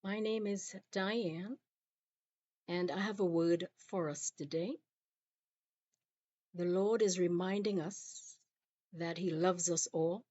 My name is Diane, and I have a word for us today. The Lord is reminding us that He loves us all,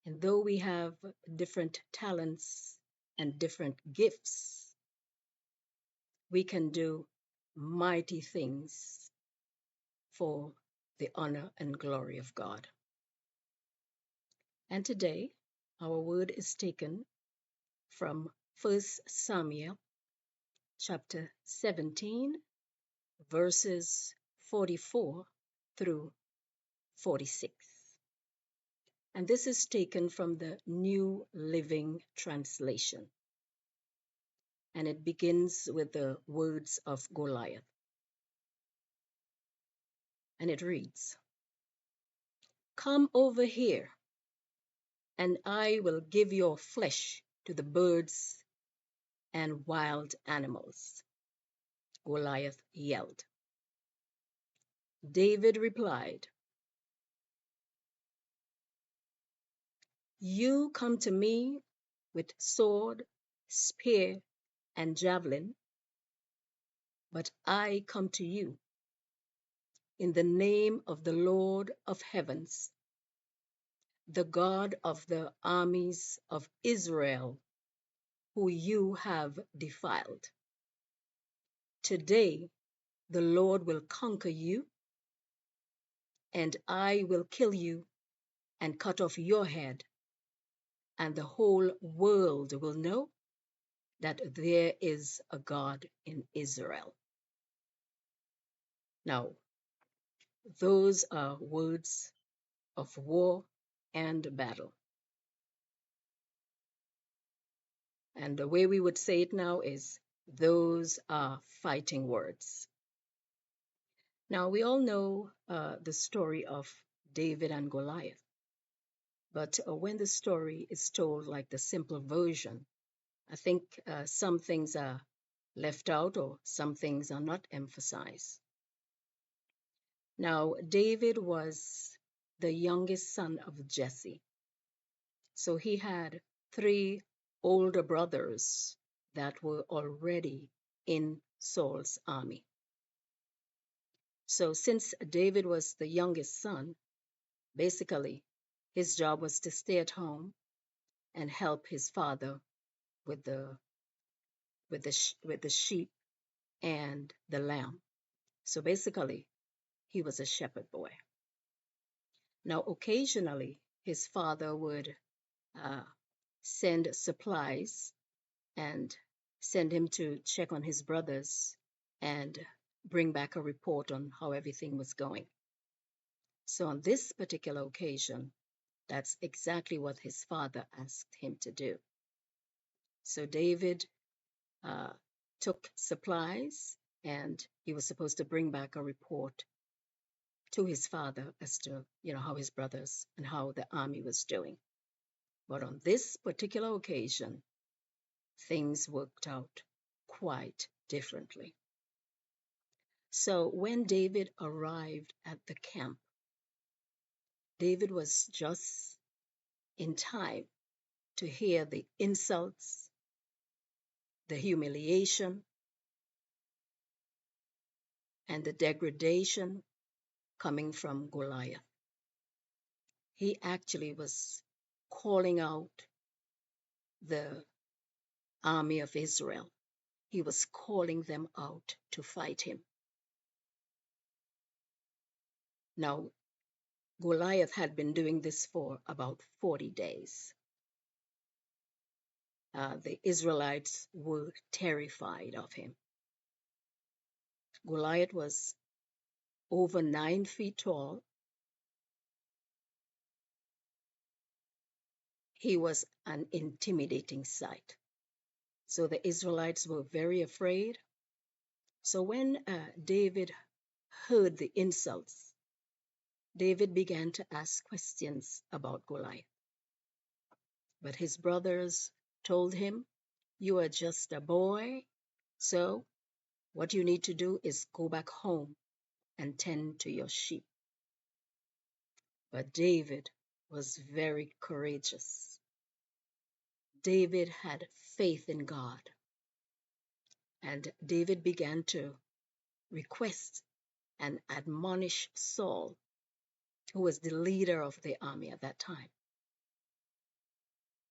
and though we have different talents and different gifts, we can do mighty things for the honor and glory of God. And today, our word is taken from 1 Samuel chapter 17, verses 44 through 46. And this is taken from the New Living Translation. And it begins with the words of Goliath. And it reads, "Come over here, and I will give your flesh to the birds and wild animals," Goliath yelled. David replied, "You come to me with sword, spear, and javelin, but I come to you in the name of the Lord of heavens, the God of the armies of Israel, who you have defiled. Today the Lord will conquer you, and I will kill you and cut off your head, and the whole world will know that there is a God in Israel." Now, those are words of war and battle. And the way we would say it now is, those are fighting words. Now, we all know the story of David and Goliath. But when the story is told like the simple version, I think some things are left out or some things are not emphasized. Now, David was the youngest son of Jesse. So he had 3 older brothers that were already in Saul's army. So since David was the youngest son, basically his job was to stay at home and help his father with the sheep and the lamb. So basically he was a shepherd boy. Now occasionally his father would uh, send supplies and send him to check on his brothers and bring back a report on how everything was going. So on this particular occasion, that's exactly what his father asked him to do. So David uh, took supplies, and he was supposed to bring back a report to his father as to, how his brothers and how the army was doing. But on this particular occasion, things worked out quite differently. So when David arrived at the camp, David was just in time to hear the insults, the humiliation, and the degradation coming from Goliath. He actually was calling out the army of Israel. He was calling them out to fight him. Now, Goliath had been doing this for about 40 days. The Israelites were terrified of him. Goliath was over 9 feet tall. He was an intimidating sight. So the Israelites were very afraid. So when David heard the insults, David began to ask questions about Goliath. But his brothers told him, "You are just a boy, so what you need to do is go back home and tend to your sheep." But David was very courageous. David had faith in God, and David began to request and admonish Saul, who was the leader of the army at that time.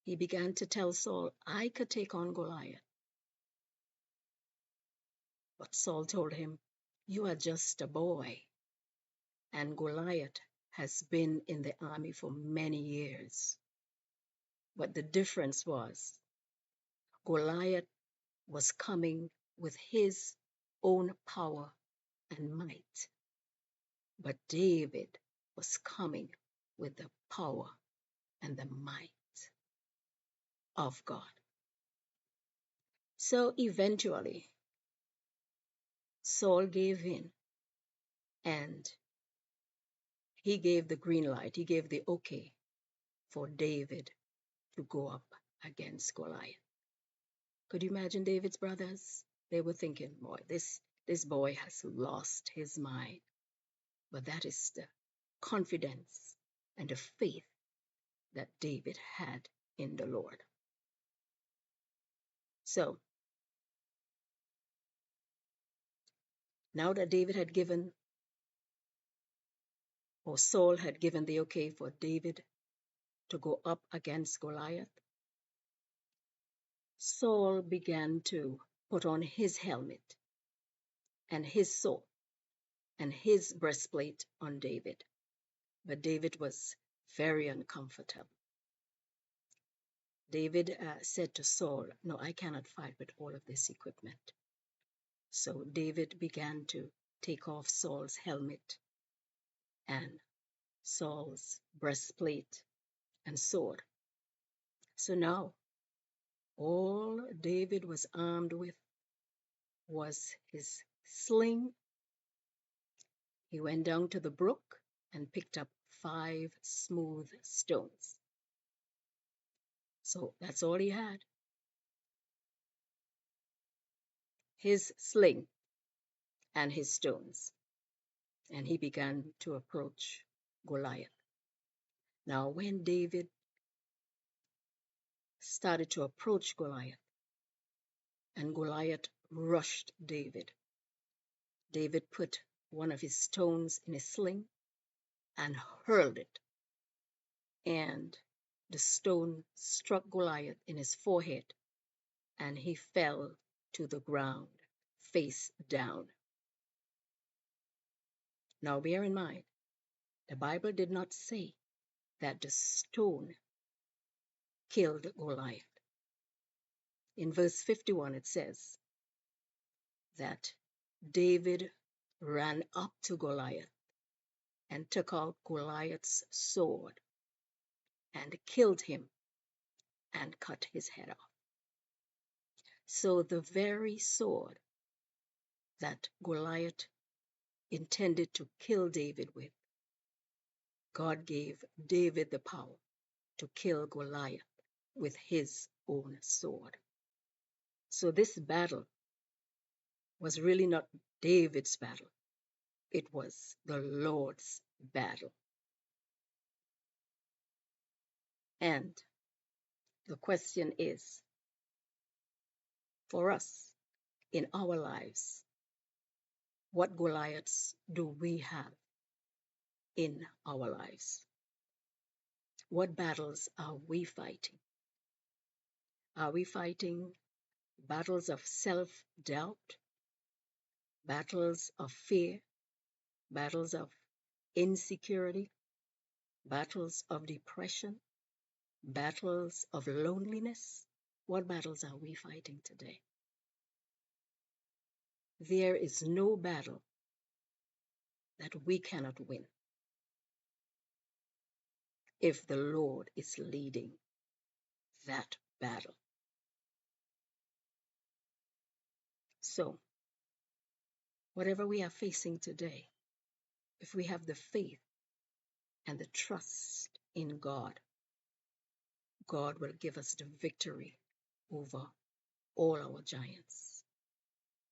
He began to tell Saul, I could take on Goliath. But Saul told him, you are just a boy, and Goliath has been in the army for many years. But the difference was Goliath was coming with his own power and might, but David was coming with the power and the might of God. So eventually, Saul gave in, and he gave the green light, he gave the okay for David to go up against Goliath. Could you imagine David's brothers? They were thinking, boy, this boy has lost his mind. But that is the confidence and the faith that David had in the Lord. So now that David had given, or Saul had given the okay for David to go up against Goliath, Saul began to put on his helmet and his sword and his breastplate on David. But David was very uncomfortable. David said to Saul, no, I cannot fight with all of this equipment. So David began to take off Saul's helmet and Saul's breastplate and sword. So now all David was armed with was his sling. He went down to the brook and picked up 5 smooth stones. So that's all he had. His sling and his stones. And he began to approach Goliath. Now, when David started to approach Goliath, and Goliath rushed David, David put one of his stones in his sling and hurled it. And the stone struck Goliath in his forehead, and he fell to the ground, face down. Now, bear in mind, the Bible did not say that the stone killed Goliath. In verse 51, it says that David ran up to Goliath and took out Goliath's sword and killed him and cut his head off. So the very sword that Goliath intended to kill David with, God gave David the power to kill Goliath with his own sword. So this battle was really not David's battle. It was the Lord's battle. And the question is, for us in our lives, what Goliaths do we have in our lives? What battles are we fighting? Are we fighting battles of self-doubt, battles of fear, battles of insecurity, battles of depression, battles of loneliness? What battles are we fighting today? There is no battle that we cannot win if the Lord is leading that battle. So, whatever we are facing today, if we have the faith and the trust in God, God will give us the victory over all our giants,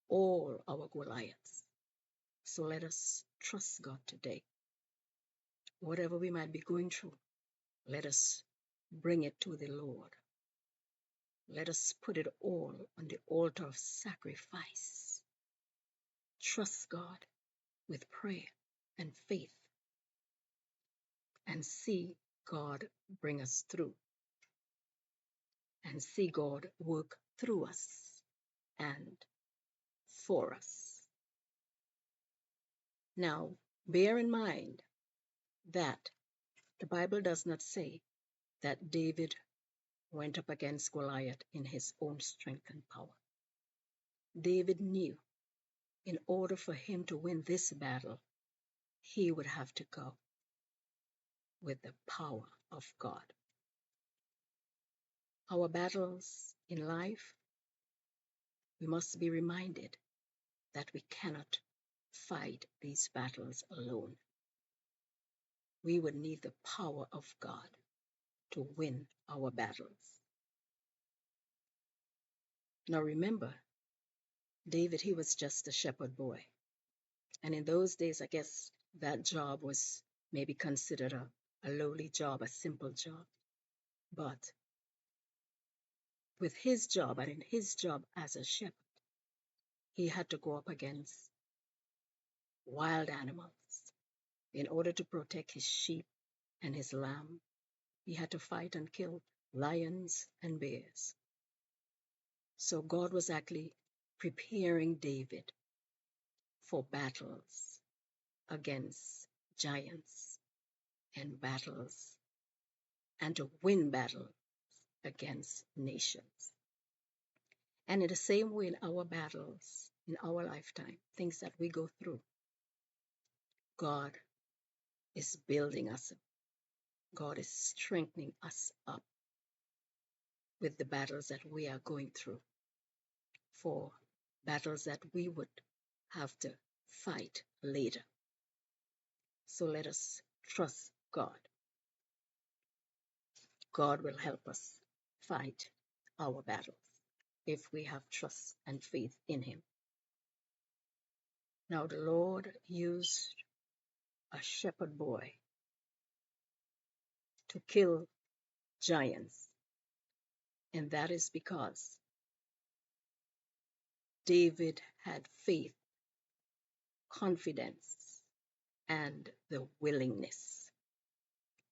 all our Goliaths. So let us trust God today. Whatever we might be going through, let us bring it to the Lord Let us put it all on the altar of sacrifice. Trust God with prayer and faith and see God bring us through and see God work through us and for us. Now, bear in mind that the Bible does not say that David went up against Goliath in his own strength and power. David knew in order for him to win this battle, he would have to go with the power of God. Our battles in life, we must be reminded that we cannot fight these battles alone. We would need the power of God to win our battles. Now remember, David, he was just a shepherd boy. And in those days, I guess that job was maybe considered a lowly job, a simple job. But with his job and in his job as a shepherd, he had to go up against wild animals. In order to protect his sheep and his lamb, he had to fight and kill lions and bears. So God was actually preparing David for battles against giants and battles and to win battles against nations. And in the same way in our battles, in our lifetime, things that we go through, God is building us up. God is strengthening us up with the battles that we are going through, for battles that we would have to fight later. So let us trust God. God will help us fight our battles if we have trust and faith in Him. Now the Lord used a shepherd boy to kill giants, and that is because David had faith, confidence, and the willingness.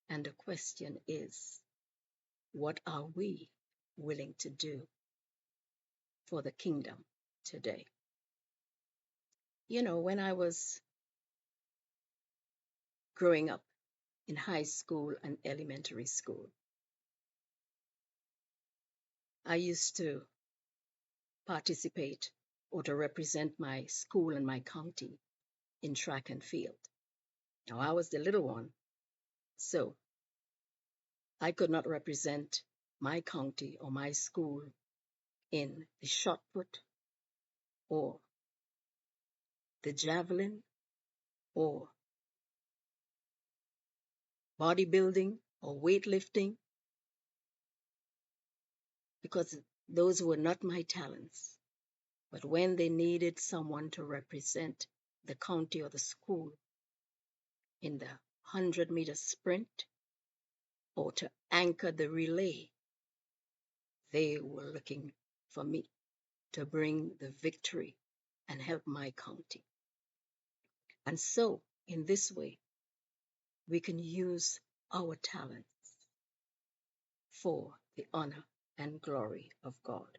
And the question is, what are we willing to do for the kingdom today? You know, when I was growing up in high school and elementary school, I used to participate or to represent my school and my county in track and field. Now, I was the little one, so I could not represent my county or my school in the shot put or the javelin or bodybuilding or weightlifting because those were not my talents. But when they needed someone to represent the county or the school in the 100-meter sprint or to anchor the relay, they were looking for me to bring the victory and help my county. And so, in this way, we can use our talents for the honor and glory of God.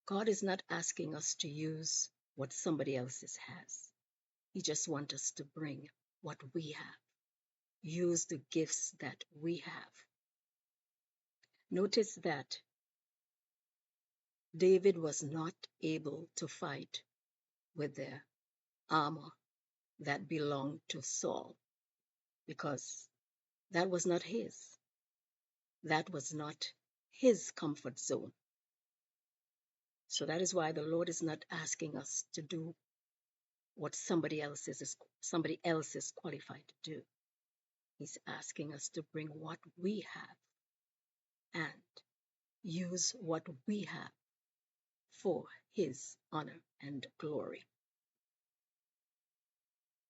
God is not asking us to use what somebody else has. He just wants us to bring what we have, use the gifts that we have. Notice that David was not able to fight with the armor that belonged to Saul because that was not his. That was not his comfort zone. So that is why the Lord is not asking us to do what somebody else is qualified to do. He's asking us to bring what we have and use what we have for His honor and glory.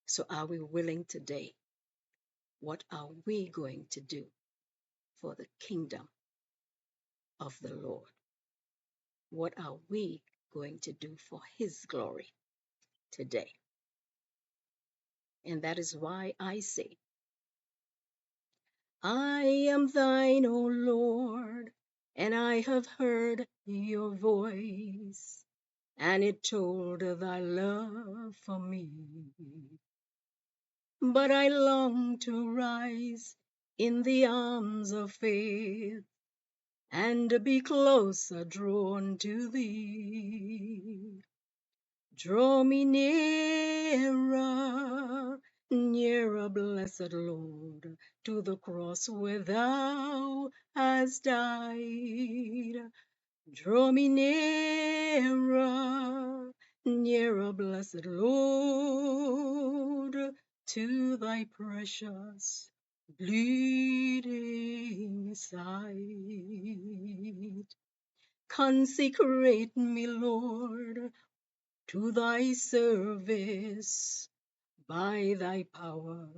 So are we willing today? What are we going to do for the kingdom of the Lord? What are we going to do for His glory today? And that is why I say, I am thine, O Lord, and I have heard your voice, and it told thy love for me. But I long to rise in the arms of faith and be closer drawn to thee. Draw me nearer, nearer, blessed Lord, to the cross where thou hast died. Draw me nearer, nearer, blessed Lord, to thy precious bleeding side. Consecrate me, Lord, to thy service by thy power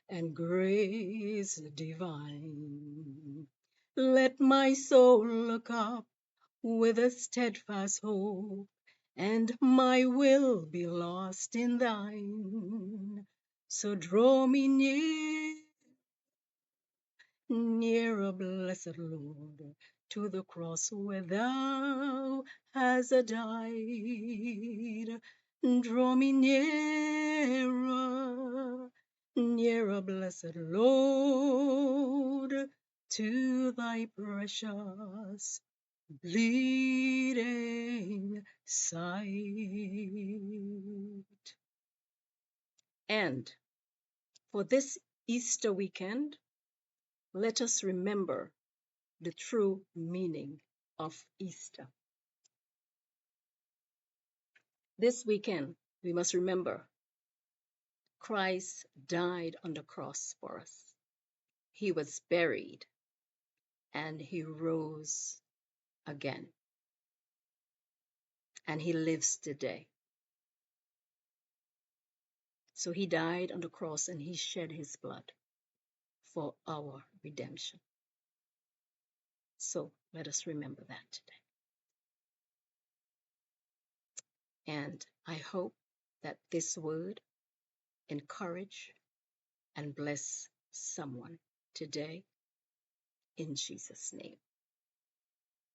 and grace divine. Let my soul look up with a steadfast hope, and my will be lost in thine. So draw me nearer, blessed Lord, to the cross where thou hast died. Draw me nearer, nearer, blessed Lord, to thy precious bleeding side. And for this Easter weekend, let us remember the true meaning of Easter. This weekend, we must remember Christ died on the cross for us. He was buried and he rose again. And he lives today. So he died on the cross and he shed his blood for our redemption. So let us remember that today. And I hope that this word encourage and bless someone today in Jesus' name.